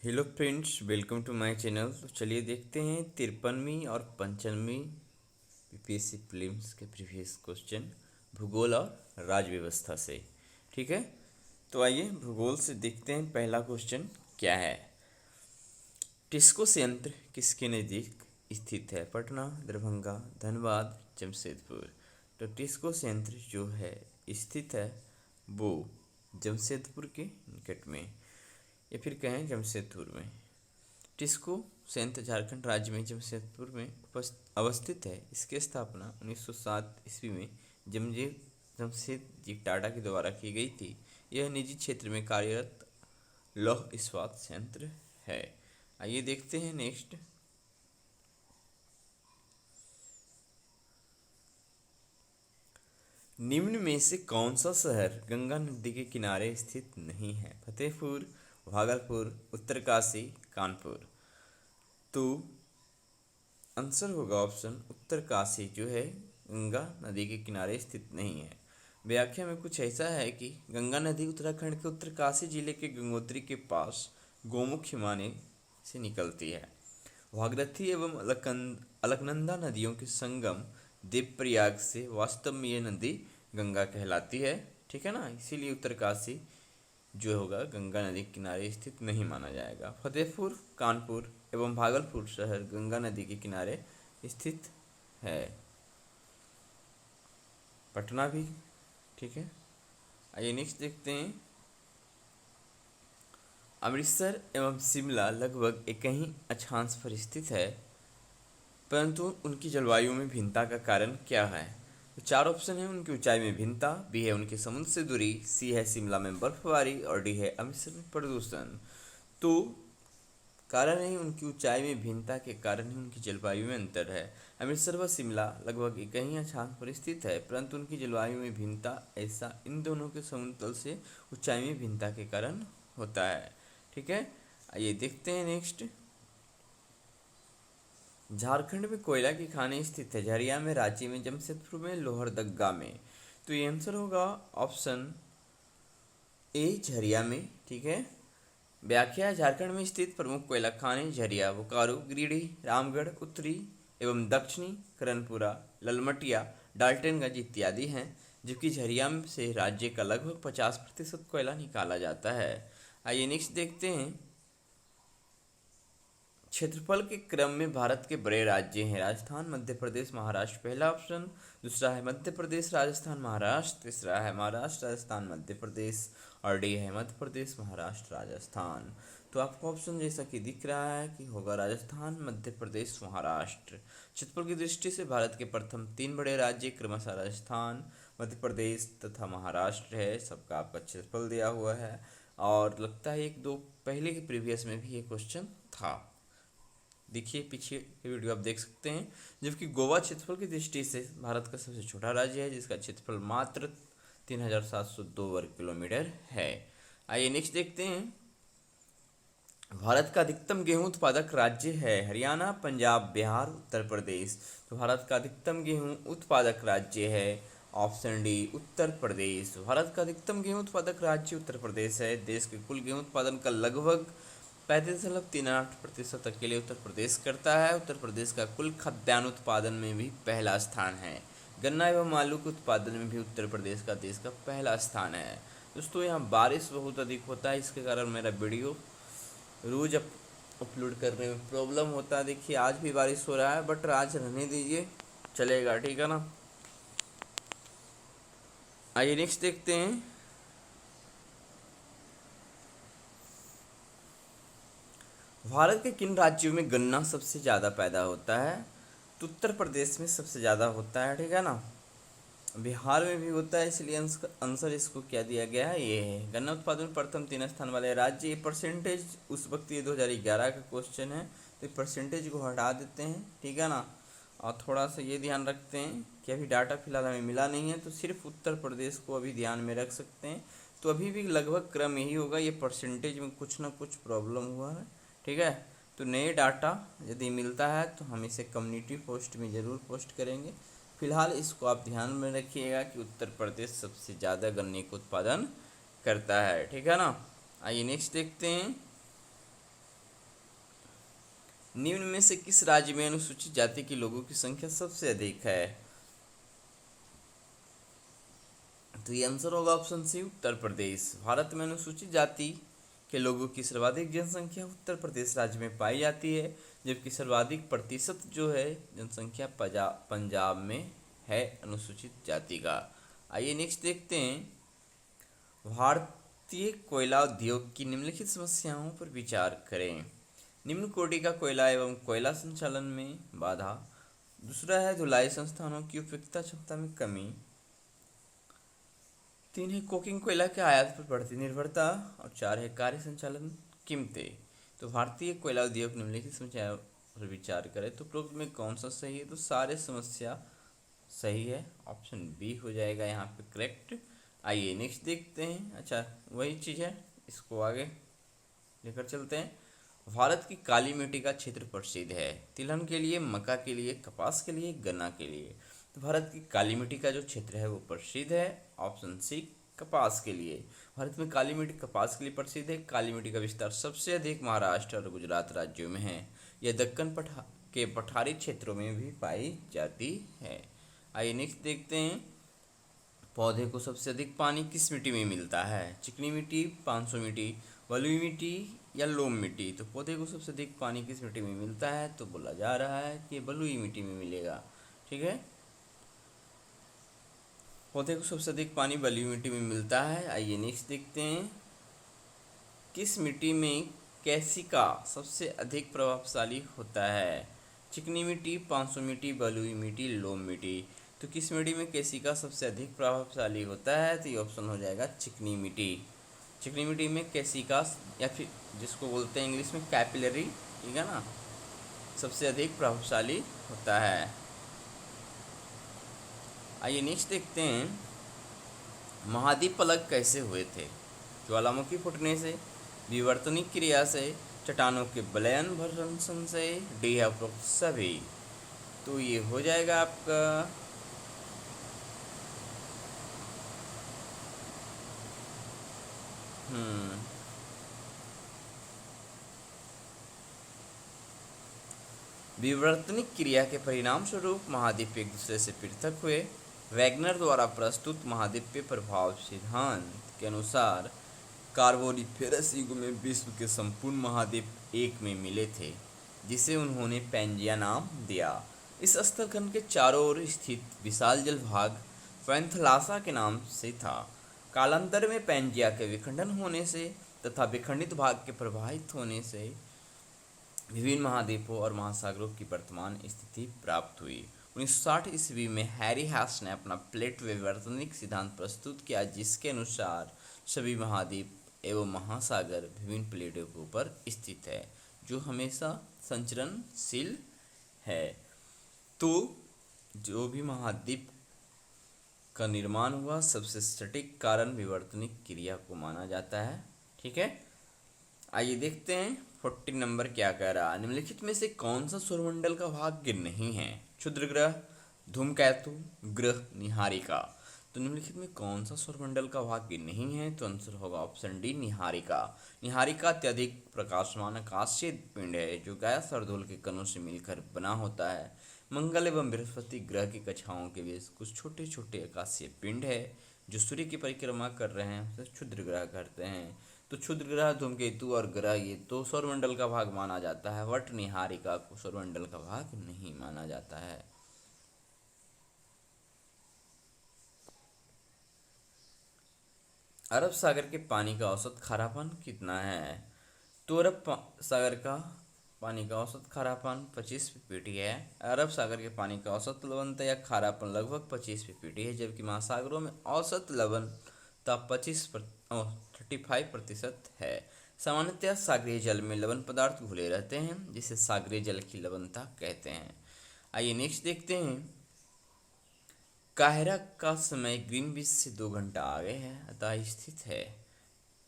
Hello friends, welcome to my channel. तो चलिए देखते हैं 53वीं और 55वीं यूपीएससी प्रीलिम्स के प्रीवियस क्वेश्चन भूगोल और राज्य व्यवस्था से। ठीक है, तो आइए भूगोल से देखते हैं। पहला क्वेश्चन क्या है। टिस्को संयंत्र किसके नज़दीक स्थित है? पटना, दरभंगा, धनबाद, जमशेदपुर। तो टिस्को संयंत्र जो है स्थित है वो जमशेदपुर के निकट में, या फिर कहें जमशेदपुर में। टिस्को संयंत्र झारखंड राज्य में जमशेदपुर में अवस्थित है। इसकी स्थापना 1907 ईस्वी में जमशेदजी टाटा के द्वारा की गई थी। यह निजी क्षेत्र में कार्यरत लौह इस्पात संयंत्र है। आइए देखते हैं नेक्स्ट। निम्न में से कौन सा शहर गंगा नदी के किनारे स्थित नहीं है? फतेहपुर, भागलपुर, उत्तरकाशी, कानपुर। तो आंसर होगा ऑप्शन उत्तरकाशी, जो है गंगा नदी के किनारे स्थित नहीं है। व्याख्या में कुछ ऐसा है कि गंगा नदी उत्तराखंड के उत्तरकाशी जिले के गंगोत्री के पास गोमुख हिमालय से निकलती है। भागीरथी एवं अलकनंदा नदियों के संगम देवप्रयाग से वास्तव में ये नदी गंगा कहलाती है। ठीक है ना, इसीलिए उत्तरकाशी जो होगा गंगा नदी के किनारे स्थित नहीं माना जाएगा। फतेहपुर, कानपुर एवं भागलपुर शहर गंगा नदी के किनारे स्थित है। पटना भी। ठीक है, आइए नेक्स्ट देखते हैं। अमृतसर एवं शिमला लगभग एक ही अक्षांश पर स्थित है, परंतु उनकी जलवायु में भिन्नता का कारण क्या है? तो चार ऑप्शन है। उनकी ऊंचाई में भिन्नता, बी है उनके समुद्र से दूरी, सी है शिमला में बर्फबारी और डी है अमृतसर में प्रदूषण। तो कारण है उनकी ऊंचाई में भिन्नता के कारण ही उनकी जलवायु में अंतर है। अमृतसर व शिमला लगभग एक ही अक्षांश पर स्थित है, परंतु उनकी जलवायु में भिन्नता ऐसा इन दोनों के समुद्र तल से ऊंचाई में भिन्नता के कारण होता है। ठीक है, आइए देखते हैं नेक्स्ट। झारखंड में कोयला की खानें स्थित है। झरिया में, रांची में, जमशेदपुर में, लोहरदगा में। तो ये आंसर होगा ऑप्शन ए, झरिया में। ठीक है, व्याख्या। झारखंड में स्थित प्रमुख कोयला खाने झरिया, बोकारो, गिरिडीह, रामगढ़, उत्तरी एवं दक्षिणी करनपुरा, ललमटिया, डाल्टनगंज इत्यादि हैं, जबकि झरिया से राज्य का लगभग 50% कोयला निकाला जाता है। आइए नेक्स्ट देखते हैं। क्षेत्रफल के क्रम में भारत के बड़े राज्य हैं। राजस्थान, मध्य प्रदेश, महाराष्ट्र पहला ऑप्शन, दूसरा है मध्य प्रदेश, राजस्थान, महाराष्ट्र, तीसरा है महाराष्ट्र, राजस्थान, मध्य प्रदेश और डी है मध्य प्रदेश, महाराष्ट्र, राजस्थान। तो आपको ऑप्शन जैसा कि दिख रहा है कि होगा राजस्थान, मध्य प्रदेश, महाराष्ट्र। क्षेत्रफल की दृष्टि से भारत के प्रथम तीन बड़े राज्य क्रमशः राजस्थान, मध्य प्रदेश तथा महाराष्ट्र है। सबका आपका क्षेत्रफल दिया हुआ है और लगता है एक दो पहले के प्रीवियस में भी ये क्वेश्चन था। देखिए पीछे के वीडियो आप देख सकते हैं। जबकि गोवा क्षेत्रफल की दृष्टि से भारत का सबसे छोटा राज्य है, जिसका क्षेत्रफल मात्र 3702 वर्ग किलोमीटर है। आइए नेक्स्ट देखते हैं। भारत का अधिकतम गेहूं उत्पादक राज्य है। हरियाणा, पंजाब, बिहार, उत्तर प्रदेश। तो भारत का अधिकतम गेहूं उत्पादक राज्य है ऑप्शन डी, उत्तर प्रदेश। भारत का अधिकतम गेहूं उत्पादक राज्य उत्तर प्रदेश है। देश के कुल गेहूं उत्पादन का लगभग 35.38% अकेले उत्तर प्रदेश करता है। उत्तर प्रदेश का कुल खाद्यान्न उत्पादन में भी पहला स्थान है। गन्ना एवं आलू के उत्पादन में भी उत्तर प्रदेश का देश का पहला स्थान है। दोस्तों यहाँ बारिश बहुत अधिक होता है, इसके कारण मेरा वीडियो रोज अपलोड करने में प्रॉब्लम होता है। देखिए आज भी बारिश हो रहा है, बट आज रहने दीजिए, चलेगा। ठीक है ना, आइए नेक्स्ट देखते हैं। भारत के किन राज्यों में गन्ना सबसे ज़्यादा पैदा होता है? तो उत्तर प्रदेश में सबसे ज़्यादा होता है। ठीक है ना, बिहार में भी होता है, इसलिए आंसर इसको क्या दिया गया है, ये है। गन्ना उत्पादन प्रथम 3 स्थान वाले राज्य। ये परसेंटेज उस वक्त ये 2011 का क्वेश्चन है, तो परसेंटेज को हटा देते हैं। ठीक है ना, और थोड़ा सा ये ध्यान रखते हैं कि अभी डाटा फिलहाल हमें मिला नहीं है, तो सिर्फ उत्तर प्रदेश को अभी ध्यान में रख सकते हैं। तो अभी भी लगभग क्रम यही होगा, ये परसेंटेज में कुछ ना कुछ प्रॉब्लम हुआ है। ठीक है, तो नए डाटा यदि मिलता है तो हम इसे कम्युनिटी पोस्ट में ज़रूर पोस्ट करेंगे। फिलहाल इसको आप ध्यान में रखिएगा कि उत्तर प्रदेश सबसे ज़्यादा गन्ने का उत्पादन करता है। ठीक है ना, आइए नेक्स्ट देखते हैं। निम्न में से किस राज्य में अनुसूचित जाति के लोगों की संख्या सबसे अधिक है? तो ये आंसर होगा ऑप्शन सी, उत्तर प्रदेश। भारत में अनुसूचित जाति के लोगों की सर्वाधिक जनसंख्या उत्तर प्रदेश राज्य में पाई जाती है, जबकि सर्वाधिक प्रतिशत जो है जनसंख्या पंजाब में है अनुसूचित जाति का। आइए नेक्स्ट देखते हैं। भारतीय कोयला उद्योग की निम्नलिखित समस्याओं पर विचार करें। निम्न कोटि का कोयला एवं कोयला संचालन में बाधा। दूसरा है धुलाई संस्थानों की उपयुक्तता क्षमता में कमी। 3 है कोकिंग कोयला के आयात पर बढ़ती निर्भरता। और 4 है कार्य संचालन कीमतें। तो भारतीय कोयला उद्योग निम्नलिखित समस्याओं पर विचार करें तो उपरोक्त में कौन सा सही है? तो सारे समस्या सही है, ऑप्शन बी हो जाएगा यहाँ पे करेक्ट। आइए नेक्स्ट देखते हैं। अच्छा वही चीज़ है, इसको आगे लेकर चलते हैं। भारत की काली मिट्टी का क्षेत्र प्रसिद्ध है तिलहन के लिए, मक्का के लिए, कपास के लिए, गन्ना के लिए। तो भारत की काली मिट्टी का जो क्षेत्र है वो प्रसिद्ध है, ऑप्शन सी कपास के लिए। भारत में काली मिट्टी कपास के लिए प्रसिद्ध है। काली मिट्टी का विस्तार सबसे अधिक महाराष्ट्र और गुजरात राज्यों में है। यह दक्कन के पठारी क्षेत्रों में भी पाई जाती है। आइए नेक्स्ट देखते हैं। पौधे को सबसे अधिक पानी किस मिट्टी में मिलता है? चिकनी मिट्टी, 500 मिट्टी, बलुई मिट्टी या लोम मिट्टी। तो पौधे को सबसे अधिक पानी किस मिट्टी में मिलता है? तो बोला जा रहा है कि बलुई मिट्टी में मिलेगा। ठीक है, पौधे को सबसे अधिक पानी बलुई मिट्टी में मिलता है। आइए नेक्स्ट देखते हैं। किस मिट्टी में कैसिका सबसे अधिक प्रभावशाली होता है? चिकनी मिट्टी, 500 मिट्टी, बलुई मिट्टी, लोम मिट्टी। तो किस मिट्टी में कैसिका सबसे अधिक प्रभावशाली होता है? तो ये ऑप्शन हो जाएगा चिकनी मिट्टी। चिकनी मिट्टी में कैसिका या फिर जिसको बोलते हैं इंग्लिश में कैपिलरी, ठीक है ना, सबसे अधिक प्रभावशाली होता है। आइए नेक्स्ट देखते हैं। महाद्वीप अलग कैसे हुए थे? ज्वालामुखी फूटने से, विवर्तनिक क्रिया से, चट्टानों के विलयन भ्रंशन से, डी है उपरोक्त सभी। तो ये हो जाएगा आपका विवर्तनिक क्रिया के परिणाम स्वरूप महाद्वीप एक दूसरे से पृथक हुए। वैगनर द्वारा प्रस्तुत महाद्वीपीय प्रभाव सिद्धांत के अनुसार कार्बोनिफेरस युग में विश्व के संपूर्ण महाद्वीप एक में मिले थे, जिसे उन्होंने पैंजिया नाम दिया। इस स्थलखंड के चारों ओर स्थित विशाल जल भाग पैंथलासा के नाम से था। कालांतर में पैंजिया के विखंडन होने से तथा विखंडित भाग के प्रवाहित होने से विभिन्न महाद्वीपों और महासागरों की वर्तमान स्थिति प्राप्त हुई। 1960 ईस्वी में हैरी हैस ने अपना प्लेट विवर्तनिक सिद्धांत प्रस्तुत किया, जिसके अनुसार सभी महाद्वीप एवं महासागर विभिन्न प्लेटों के ऊपर स्थित है, जो हमेशा संचरणशील है। तो जो भी महाद्वीप का निर्माण हुआ सबसे सटीक कारण विवर्तनिक क्रिया को माना जाता है। ठीक है, आइए देखते हैं 40 नंबर क्या कह रहा है। निम्नलिखित में से कौन सा सौरमंडल का भाग्य नहीं है? क्षुद्र ग्रह, धूमकेतु, ग्रह, निहारिका। तो निम्नलिखित में कौन सा सौरमंडल का भाग्य नहीं है? तो आंसर होगा ऑप्शन डी, निहारिका। निहारिका अत्यधिक प्रकाशमान आकाशीय पिंड है जो गैस और धूल के कणों से मिलकर बना होता है। मंगल एवं बृहस्पति ग्रह की कक्षाओं के बीच कुछ छोटे छोटे आकाशीय पिंड है जो सूर्य की परिक्रमा कर रहे हैं, उसे क्षुद्र ग्रह कहते हैं। तो क्षुद्र ग्रह, धूमकेतु और ग्रह ये तो सौरमंडल का भाग माना जाता है, बट निहारिका को सौरमंडल का भाग नहीं माना जाता है। अरब सागर के पानी का औसत खारापन कितना है? तो अरब सागर का पानी का औसत खारापन 25 ppt है। अरब सागर के पानी का औसत लवणता या खारापन लगभग 25 ppt है, जबकि महासागरों में औसत लवणता 35% है। सामान्यतः सागरीय जल में लवण पदार्थ घुले रहते हैं, जिसे सागरीय जल की लवणता कहते हैं। आइए नेक्स्ट देखते हैं। काहिरा का समय ग्रीनविच से 2 घंटा आगे है, अतः स्थित है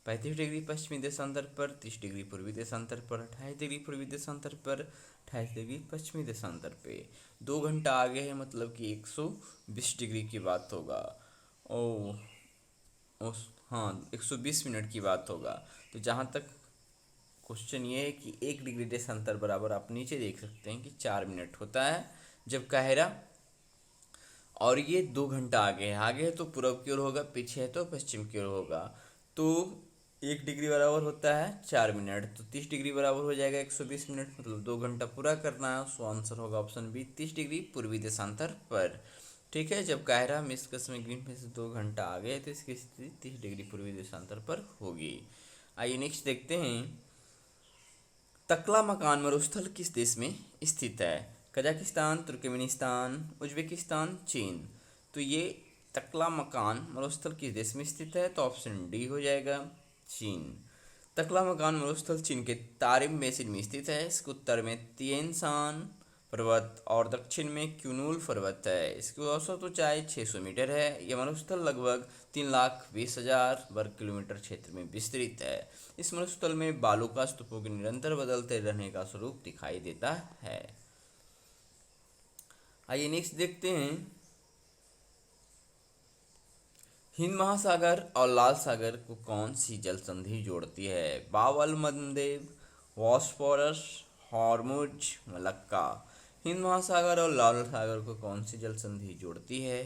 35 डिग्री पश्चिमी देशांतर पर, 30 डिग्री पूर्वी देशांतर पर, 28 डिग्री पूर्वी देशांतर पर, 28 डिग्री पश्चिमी देशांतर पे। 2 घंटा आगे है मतलब कि 120 डिग्री की बात होगा। हाँ 120 मिनट की बात होगा। तो जहाँ तक क्वेश्चन ये है कि 1 डिग्री देशांतर बराबर आप नीचे देख सकते हैं कि 4 मिनट होता है जब कायरा, और ये 2 घंटा आगे है तो पूर्व की ओर होगा, पीछे है तो पश्चिम की ओर होगा। तो 1 डिग्री बराबर होता है 4 मिनट, तो 30 डिग्री बराबर हो जाएगा 120 मिनट, मतलब 2 घंटा पूरा करना है। सो आंसर होगा ऑप्शन बी, 30 डिग्री पूर्वी देशांतर पर। ठीक है, जब कायरा मिस्कस में ग्रीन से 2 घंटा आगे है तो इसकी स्थिति 30 डिग्री पूर्वी देशांतर पर होगी। आइए नेक्स्ट देखते हैं, तकला मकान मरुस्थल किस देश में स्थित है? कजाकिस्तान, तुर्कमेनिस्तान, उज्बेकिस्तान, चीन। तो ये तकला मकान मरुस्थल किस देश में स्थित है? तो ऑप्शन डी हो जाएगा, चीन। तकला मकान मरुस्थल चीन के तारिम बेसिन में स्थित है। इसके उत्तर में तिएन शान पर्वत और दक्षिण में क्यूनूल पर्वत है। इसकी औसत ऊंचाई 600 मीटर है। यह मरुस्थल लगभग 3,20,000 वर्ग किलोमीटर क्षेत्र में विस्तृत है। इस मरुस्थल में बालू का स्तूपों के निरंतर बदलते रहने का स्वरूप दिखाई देता है। आइए नेक्स्ट देखते हैं, हिंद महासागर और लाल सागर को कौन सी जल संधि जोड़ती है? बाब अल मंदेब, बॉस्फोरस, हॉर्मुज, मलक्का। हिंद महासागर और लाल सागर को कौन सी जल संधि जोड़ती है?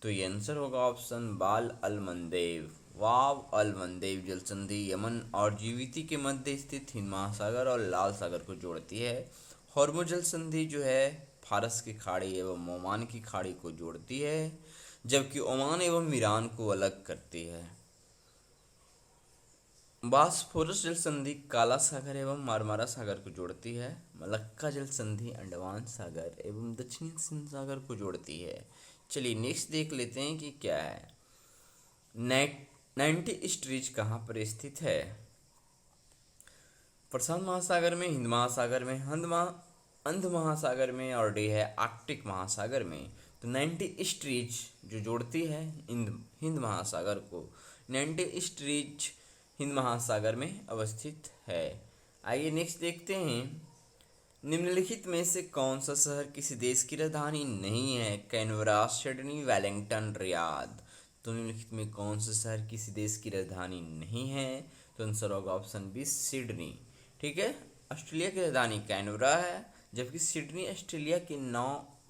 तो ये आंसर होगा ऑप्शन बाल अल मंदेब। वाव अल मंदेब जल संधि यमन और जिबूती के मध्य स्थित हिंद महासागर और लाल सागर को जोड़ती है। हॉर्मुज जल संधि जो है फारस की खाड़ी एवं ओमान की खाड़ी को जोड़ती है, जबकि ओमान एवं ईरान को अलग करती है। बॉस्फोरस जल संधि काला सागर एवं मारमारा सागर को जोड़ती है। मलक्का जल संधि अंडमान सागर एवं दक्षिणी हिंद सागर को जोड़ती है। चलिए नेक्स्ट देख लेते हैं कि क्या है। नाइन्टी स्ट्रीज कहाँ पर स्थित है? प्रशांत महासागर में, हिंद महासागर में, अंध महासागर में, और डी है आर्कटिक महासागर में। तो 90 स्ट्रीज जो जोड़ती है हिंद महासागर को, 90 स्ट्रीज हिंद महासागर में अवस्थित है। आइए नेक्स्ट देखते हैं, निम्नलिखित में से कौन सा शहर किसी देश की राजधानी नहीं है? Canberra, Sydney, Wellington, Riyadh. तो निम्नलिखित में कौन सा शहर किसी देश की राजधानी नहीं है? तो आंसर होगा ऑप्शन बी, सिडनी। ठीक है, ऑस्ट्रेलिया की राजधानी कैनबरा है, जबकि सिडनी ऑस्ट्रेलिया के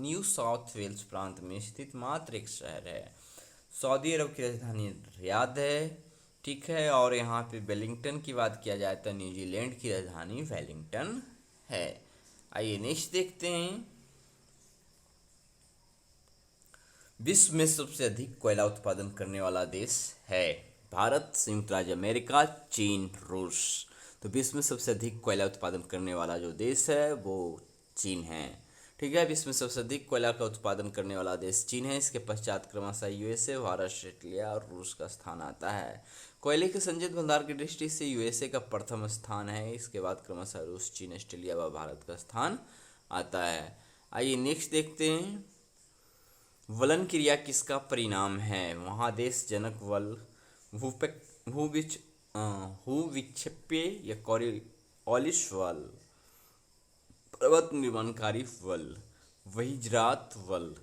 न्यू साउथ वेल्स प्रांत में स्थित मात्र एक शहर है। सऊदी अरब की राजधानी रियाद है। ठीक है, और यहाँ पे वेलिंगटन की बात किया जाए तो न्यूजीलैंड की राजधानी वेलिंगटन है। आइए नेक्स्ट देखते हैं, विश्व में सबसे अधिक कोयला उत्पादन करने वाला देश है? भारत, संयुक्त राज्य अमेरिका, चीन, रूस। तो विश्व में सबसे अधिक कोयला उत्पादन करने वाला जो देश है वो चीन है। ठीक है, विश्व में सबसे अधिक कोयला का उत्पादन करने वाला देश चीन है। इसके पश्चात क्रमशः यूएसए, भारत, ऑस्ट्रेलिया और रूस का स्थान आता है। कोयले के संचित भंडार की दृष्टि से यूएसए का प्रथम स्थान है। इसके बाद क्रमशः रूस, चीन, ऑस्ट्रेलिया व भारत का स्थान आता है। आइए नेक्स्ट देखते हैं, वलन क्रिया किसका परिणाम है? महादेश जनक वल, भूविक्षेप्य या कॉलिश वल, पर्वत निर्माणकारी वल, बहिर्जात वल।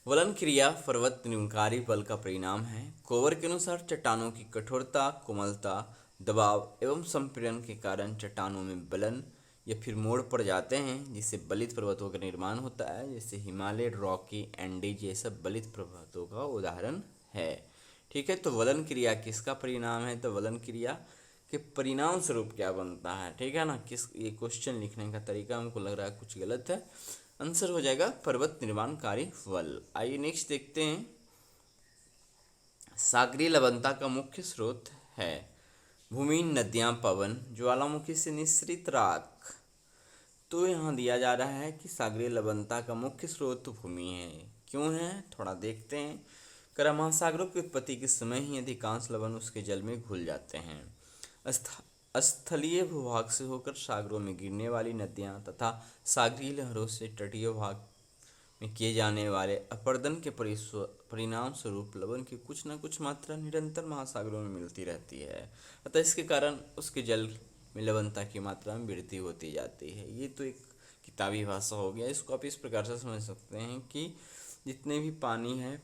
वलन क्रिया पर्वत निर्माणकारी वल का परिणाम है। कोवर के अनुसार चट्टानों की कठोरता, कोमलता, दबाव एवं संपीड़न के कारण चट्टानों में बलन या फिर मोड़ पड़ जाते हैं, जिससे बलित पर्वतों का निर्माण होता है। जैसे हिमालय, रॉकी, एंडीज ये सब बलित पर्वतों का उदाहरण है। ठीक है, तो वलन क्रिया किसका परिणाम है? तो वलन क्रिया के परिणाम स्वरूप क्या बनता है? ठीक है ना, ये क्वेश्चन लिखने का तरीका हमको लग रहा है कुछ गलत है। आंसर हो जाएगा पर्वत निर्माणकारी वल। आइए नेक्स्ट देखते हैं, सागरीय लवणता का मुख्य स्रोत है? भूमि, नदियां, पवन, ज्वालामुखी से निःसृत राख। तो यहाँ दिया जा रहा है कि सागरीय लवणता का मुख्य स्रोत भूमि है। क्यों है, थोड़ा देखते हैं। करा महासागरों की उत्पत्ति के समय ही अधिकांश लवण उसके जल में घुल जाते हैं। स्थलीय भूभाग से होकर सागरों में गिरने वाली नदियाँ तथा सागरीय लहरों से तटीय भाग में किए जाने वाले अपरदन के परिणाम स्वरूप लवण की कुछ न कुछ मात्रा निरंतर महासागरों में मिलती रहती है। अतः इसके कारण उसके जल में लवणता की मात्रा में वृद्धि होती जाती है। ये तो एक किताबी भाषा हो गया। इसको आप इस प्रकार से समझ सकते हैं कि जितने भी पानी है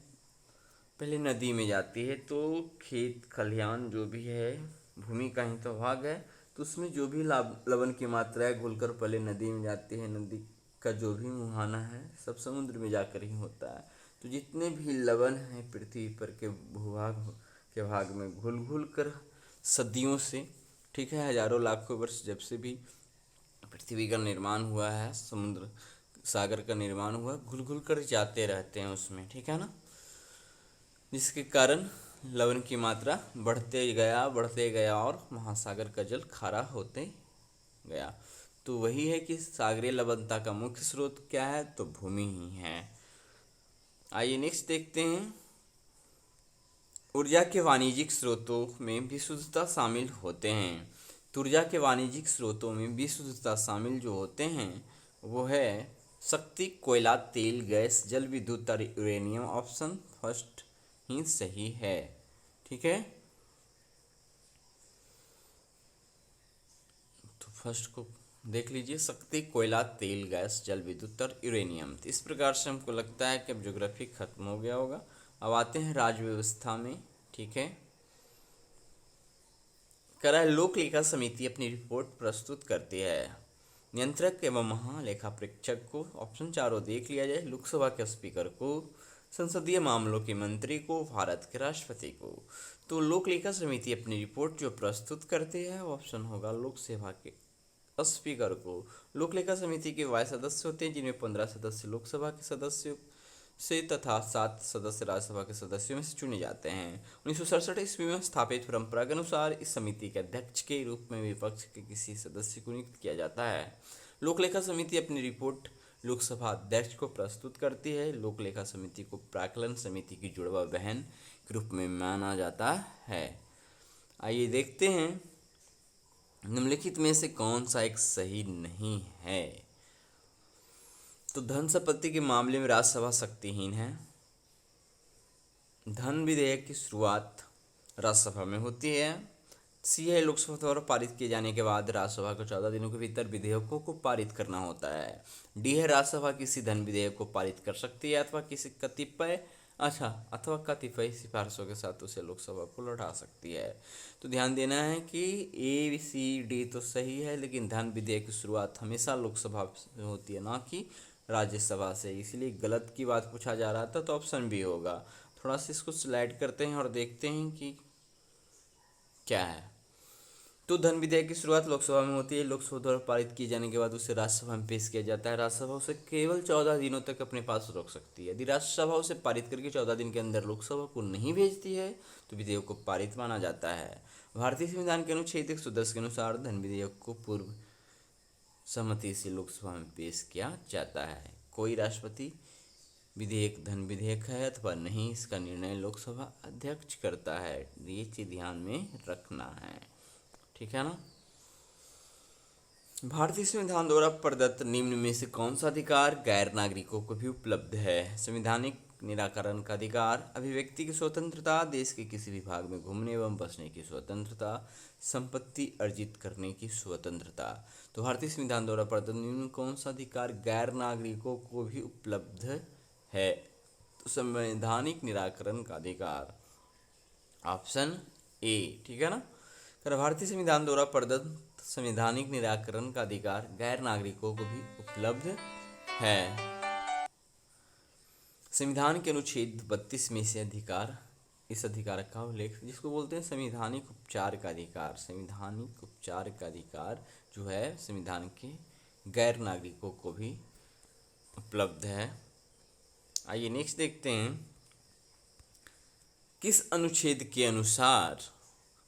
पहले नदी में जाती है। तो खेत खलिहान जो भी है, भूमि का ही तो भाग है, तो उसमें जो भी लवण की मात्रा है घुलकर पहले नदी में जाती है। नदी का जो भी मुहाना है सब समुद्र में जाकर ही होता है। तो जितने भी लवण हैं पृथ्वी पर के भूभाग के भाग में घुल घुल कर सदियों से, ठीक है, हजारों लाखों वर्ष जब से भी पृथ्वी का निर्माण हुआ है, समुद्र सागर का निर्माण हुआ, घुल घुल कर जाते रहते हैं उसमें, ठीक है ना। जिसके कारण लवण की मात्रा बढ़ते गया और महासागर का जल खारा होते गया। तो वही है कि सागरीय लवणता का मुख्य स्रोत क्या है, तो भूमि ही है। आइए नेक्स्ट देखते हैं। ऊर्जा के वाणिज्यिक स्रोतों में विशुद्धता शामिल होते हैं। तो ऊर्जा के वाणिज्यिक स्रोतों में विशुद्धता शामिल जो होते हैं वो है शक्ति, कोयला, तेल, गैस, जल विद्युत और यूरेनियम। ऑप्शन फर्स्ट ही सही है, ठीक है। तो फर्स्ट को देख लीजिए, शक्ति, कोयला, तेल, गैस, जल विद्युत और यूरेनियम। तो इस प्रकार से हमको लगता है कि अब ज्योग्राफी खत्म हो गया होगा। अब आते हैं राज्य व्यवस्था में, ठीक है। करा लोक लेखा समिति अपनी रिपोर्ट प्रस्तुत करती है। नियंत्रक एवं महालेखा परीक्षक को, ऑप्शन चारों देख लिया जाए, लोकसभा के स्पीकर को, संसदीय मामलों के मंत्री को, भारत के राष्ट्रपति को। तो लोक लेखा समिति अपनी रिपोर्ट जो प्रस्तुत करती है ऑप्शन होगा लोकसभा के स्पीकर को। लोक लेखा समिति के वह सदस्य होते हैं जिनमें 15 सदस्य लोकसभा के सदस्यों से तथा 7 सदस्य राज्यसभा के सदस्यों में से चुने जाते हैं। 1967 ईस्वी में स्थापित परंपरा के अनुसार इस समिति के अध्यक्ष के रूप में विपक्ष के किसी सदस्य को नियुक्त किया जाता है। लोक लेखा समिति अपनी रिपोर्ट लोकसभा अध्यक्ष को प्रस्तुत करती है। लोक लेखा समिति को प्राक्कलन समिति की जुड़वा बहन के रूप में माना जाता है। आइए देखते हैं निम्नलिखित में से कौन सा एक सही नहीं है। तो धन संपत्ति के मामले में राज्यसभा शक्तिहीन है। धन विधेयक की शुरुआत राज्यसभा में होती है। सी है, लोकसभा द्वारा पारित किए जाने के बाद राज्यसभा को 14 दिनों के भीतर विधेयकों को पारित करना होता है। डी है, राज्यसभा किसी धन विधेयक को पारित कर सकती है अथवा कतिपय सिफारिशों के साथ उसे लोकसभा को लौटा सकती है। तो ध्यान देना है कि ए सी डी तो सही है, लेकिन धन विधेयक की शुरुआत हमेशा लोकसभा से होती है, ना कि राज्यसभा से। इसलिए गलत की बात पूछा जा रहा था, तो ऑप्शन बी होगा। थोड़ा सा इसको स्लाइड करते हैं और देखते हैं कि क्या है। तो धन विधेयक की शुरुआत लोकसभा में होती है। लोकसभा द्वारा पारित किए जाने के बाद उसे राज्यसभा में पेश किया जाता है। राज्यसभा उसे केवल 14 दिनों तक अपने पास रोक सकती है। यदि राज्यसभा उसे पारित करके 14 दिन के अंदर लोकसभा को नहीं भेजती है तो विधेयक को पारित माना जाता है। भारतीय संविधान के अनुच्छेद 110 के अनुसार धन विधेयक को पूर्व सहमति से लोकसभा में पेश किया जाता है। कोई राष्ट्रपति विधेयक धन विधेयक है अथवा नहीं, इसका निर्णय लोकसभा अध्यक्ष करता है। ये चीज ध्यान में रखना है, ठीक है ना। भारतीय संविधान द्वारा प्रदत्त निम्न में से कौन सा अधिकार गैर नागरिकों को भी उपलब्ध है। संवैधानिक निराकरण का अधिकार, अभिव्यक्ति की स्वतंत्रता, देश के किसी भी भाग में घूमने एवं बसने की स्वतंत्रता, संपत्ति अर्जित करने की स्वतंत्रता। तो भारतीय संविधान द्वारा प्रदत्त निम्न कौन सा अधिकार गैर नागरिकों को भी उपलब्ध है। तो संवैधानिक निराकरण का अधिकार, ऑप्शन ए, ठीक है ना। भारतीय संविधान द्वारा प्रदत्त संवैधानिक निराकरण का अधिकार गैर नागरिकों को भी उपलब्ध है। संविधान के अनुच्छेद 32 में से इस अधिकार का उल्लेख, जिसको बोलते हैं संवैधानिक उपचार का अधिकार। संवैधानिक उपचार का अधिकार जो है संविधान के गैर नागरिकों को भी उपलब्ध है। आइए नेक्स्ट देखते हैं, किस अनुच्छेद के अनुसार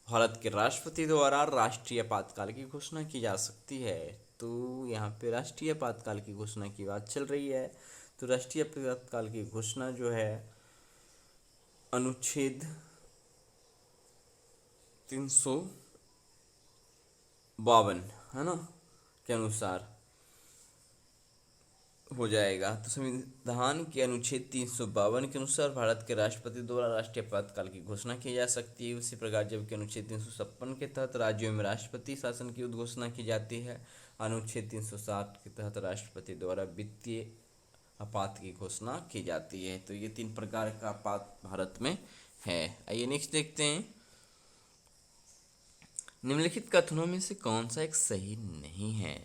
भारत के राष्ट्रपति द्वारा राष्ट्रीय आपातकाल की घोषणा की जा सकती है। तो यहाँ पे राष्ट्रीय आपातकाल की घोषणा की बात चल रही है। तो राष्ट्रीय आपातकाल की घोषणा जो है अनुच्छेद 352 है ना के अनुसार हो जाएगा। तो संविधान के अनुच्छेद 352 के अनुसार भारत के राष्ट्रपति द्वारा राष्ट्रीय आपातकाल की घोषणा की जा सकती है। उसी प्रकार जबकि अनुच्छेद 356 के तहत राज्यों में राष्ट्रपति शासन की उद्घोषणा की जाती है। अनुच्छेद 360 के तहत राष्ट्रपति द्वारा वित्तीय आपात की घोषणा की जाती है। तो ये 3 प्रकार का आपात भारत में है। आइए नेक्स्ट देखते हैं, निम्नलिखित कथनों में से कौन सा एक सही नहीं है।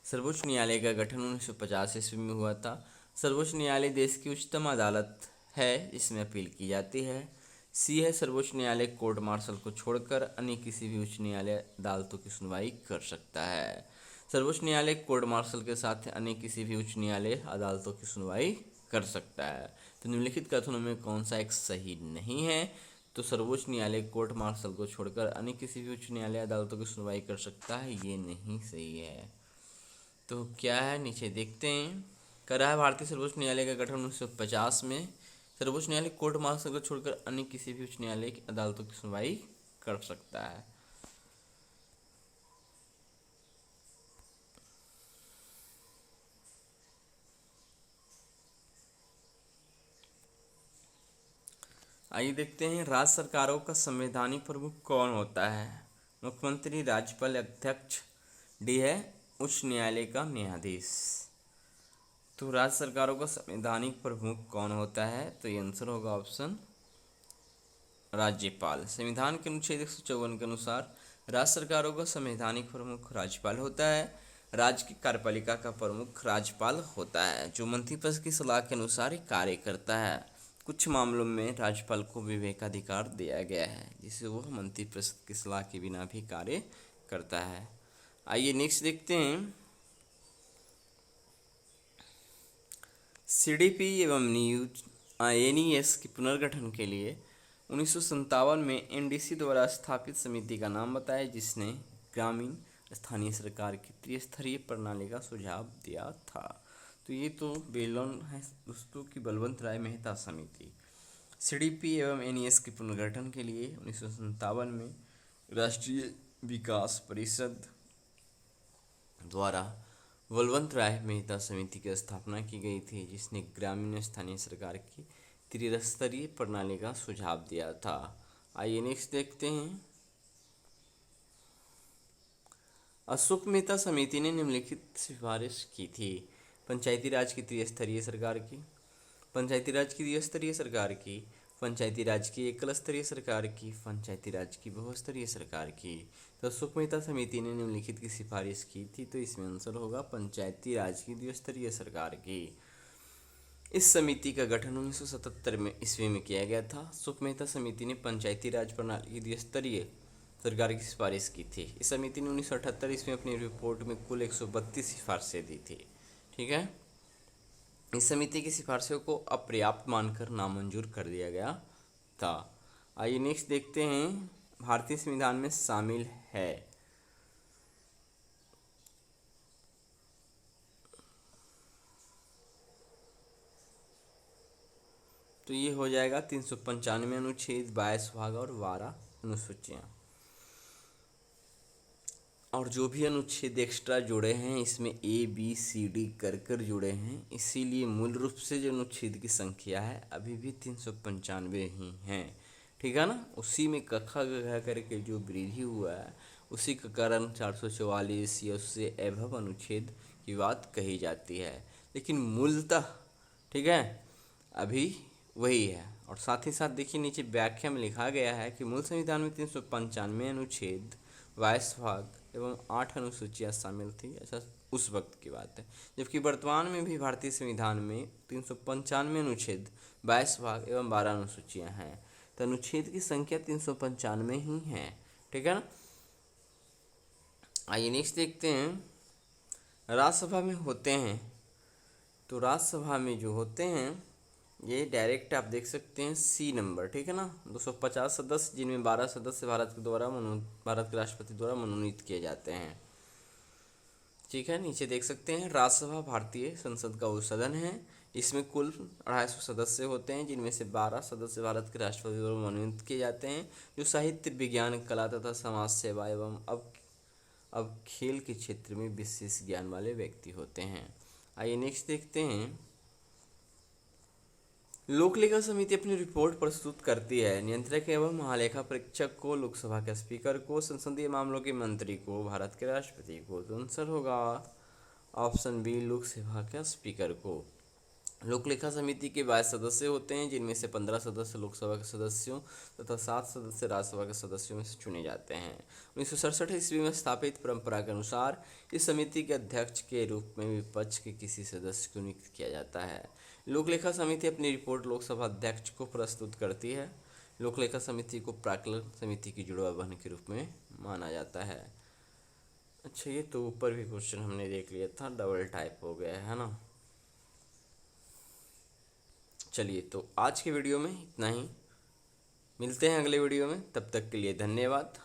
सर्वोच्च न्यायालय का गठन 1950 ईस्वी में हुआ था। सर्वोच्च न्यायालय देश की उच्चतम अदालत है, इसमें अपील की जाती है। सी है, सर्वोच्च न्यायालय कोर्ट मार्शल को छोड़कर अन्य किसी भी उच्च न्यायालय अदालतों की सुनवाई कर सकता है। सर्वोच्च न्यायालय कोर्ट मार्शल के साथ अन्य किसी भी उच्च न्यायालय अदालतों की सुनवाई कर सकता है। तो निम्नलिखित कथनों में कौन सा एक सही नहीं है। तो सर्वोच्च न्यायालय कोर्ट मार्शल को छोड़कर अन्य किसी भी उच्च न्यायालय अदालतों की सुनवाई कर सकता है, ये नहीं सही है। तो क्या है, नीचे देखते हैं। करा है, भारतीय सर्वोच्च न्यायालय का गठन 1950 में। सर्वोच्च न्यायालय कोर्ट मार्शल को छोड़कर अन्य किसी भी उच्च न्यायालय की अदालतों की सुनवाई कर सकता है। आइए देखते हैं, राज्य सरकारों का संवैधानिक प्रमुख कौन होता है। मुख्यमंत्री, राज्यपाल, अध्यक्ष। डी है, उच्च न्यायालय का न्यायाधीश। तो राज्य सरकारों का संवैधानिक प्रमुख कौन होता है, तो ये आंसर होगा ऑप्शन राज्यपाल। संविधान के अनुच्छेद 154 के अनुसार राज्य सरकारों का संवैधानिक प्रमुख राज्यपाल होता है। राज्य की कार्यपालिका का प्रमुख राज्यपाल होता है, जो मंत्रिपरिषद की सलाह के अनुसार ही कार्य करता है। कुछ मामलों में राज्यपाल को विवेकाधिकार दिया गया है, जिसे वो मंत्रिपरिषद की सलाह के बिना भी कार्य करता है। आइए नेक्स्ट देखते हैं, सीडीपी एवं न्यूज एनईएस के पुनर्गठन के लिए 1957 में एनडीसी द्वारा स्थापित समिति का नाम बताएं, जिसने ग्रामीण स्थानीय सरकार की त्रिस्तरीय प्रणाली का सुझाव दिया था। तो ये तो बेलन है दोस्तों की बलवंत राय मेहता समिति। सीडीपी एवं एनईएस के पुनर्गठन के लिए 1957 में राष्ट्रीय विकास परिषद द्वारा बलवंत राय मेहता समिति की स्थापना की गई थी, जिसने ग्रामीण स्थानीय सरकार की त्रिस्तरीय प्रणाली का सुझाव दिया था। आइए नेक्स्ट देखते हैं, अशोक मेहता समिति ने निम्नलिखित सिफारिश की थी। पंचायती राज की त्रिस्तरीय सरकार की, पंचायती राज की द्विस्तरीय सरकार की, पंचायती राज की एकल स्तरीय सरकार की, पंचायती राज की बहुस्तरीय सरकार की। तो अशोक मेहता समिति ने निम्नलिखित की सिफारिश की थी, तो इसमें आंसर होगा पंचायती राज की द्विस्तरीय सरकार की। इस समिति का गठन 1977 में ईस्वी में किया गया था। अशोक मेहता समिति ने पंचायती राज प्रणाली की द्विस्तरीय सरकार की सिफारिश की थी। इस समिति ने 1978 ईस्वी में अपनी रिपोर्ट में कुल 132 सिफारिशें दी थी। ठीक है, इस समिति की सिफारिशों को अपर्याप्त मानकर नामंजूर कर दिया गया था। आइए नेक्स्ट देखते हैं, भारतीय संविधान में शामिल है। तो ये हो जाएगा 395 अनुच्छेद, 22 भाग और 12 अनुसूचियाँ। और जो भी अनुच्छेद एक्स्ट्रा जुड़े हैं, इसमें ए बी सी डी कर जुड़े हैं, इसीलिए मूल रूप से जो अनुच्छेद की संख्या है अभी भी 395 ही हैं। ठीक है ना, उसी में कखा गघा करके जो वृद्धि हुआ है, उसी का कारण 444 या उससे एभव अनुच्छेद की बात कही जाती है। लेकिन मूलतः ठीक है अभी वही है। और साथ ही साथ देखिए, नीचे व्याख्या में लिखा गया है कि मूल संविधान में 395 अनुच्छेद, 22 भाग एवं 8 अनुसूचियाँ शामिल थी। ऐसा उस वक्त की बात है, जबकि वर्तमान में भी भारतीय संविधान में 395 अनुच्छेद, 22 भाग एवं 12 अनुसूचियाँ हैं। तो अनुच्छेद की संख्या 395 ही है। ठीक है ना। आइए नेक्स्ट देखते हैं, राज्यसभा में होते हैं। तो राज्यसभा में जो होते हैं ये डायरेक्ट आप देख सकते हैं सी नंबर। ठीक है ना, 250 सदस्य, जिनमें 12 सदस्य भारत के राष्ट्रपति द्वारा मनोनीत किए जाते हैं। ठीक है, नीचे देख सकते हैं, राज्यसभा भारतीय संसद का वो सदन है। इसमें कुल 250 सदस्य होते हैं, जिनमें से 12 सदस्य भारत के राष्ट्रपति द्वारा मनोनीत किए जाते हैं, जो साहित्य, विज्ञान, कला तथा समाज सेवा एवं अब खेल के क्षेत्र में विशेष ज्ञान वाले व्यक्ति होते हैं। आइए नेक्स्ट देखते हैं, लोक लेखा समिति अपनी रिपोर्ट प्रस्तुत करती है। नियंत्रक एवं महालेखा परीक्षक को, लोकसभा के स्पीकर को, संसदीय मामलों के मंत्री को, भारत के राष्ट्रपति को। तो आंसर होगा ऑप्शन बी, लोकसभा के स्पीकर को। लोक लेखा समिति के 22 सदस्य होते हैं, जिनमें से 15 सदस्य लोकसभा के सदस्यों तथा 7 सदस्य राज्यसभा के सदस्यों में से चुने जाते हैं। 1967 ईस्वी में स्थापित परंपरा के अनुसार इस समिति के अध्यक्ष के रूप में विपक्ष के किसी सदस्य को नियुक्त किया जाता है। लोक लेखा समिति अपनी रिपोर्ट लोकसभा अध्यक्ष को प्रस्तुत करती है। लोक लेखा समिति को प्राक्कलन समिति की जुड़वा बहन के रूप में माना जाता है। अच्छा, ये तो ऊपर भी क्वेश्चन हमने देख लिया था, डबल टाइप हो गया है ना। चलिए, तो आज के वीडियो में इतना ही, मिलते हैं अगले वीडियो में, तब तक के लिए धन्यवाद।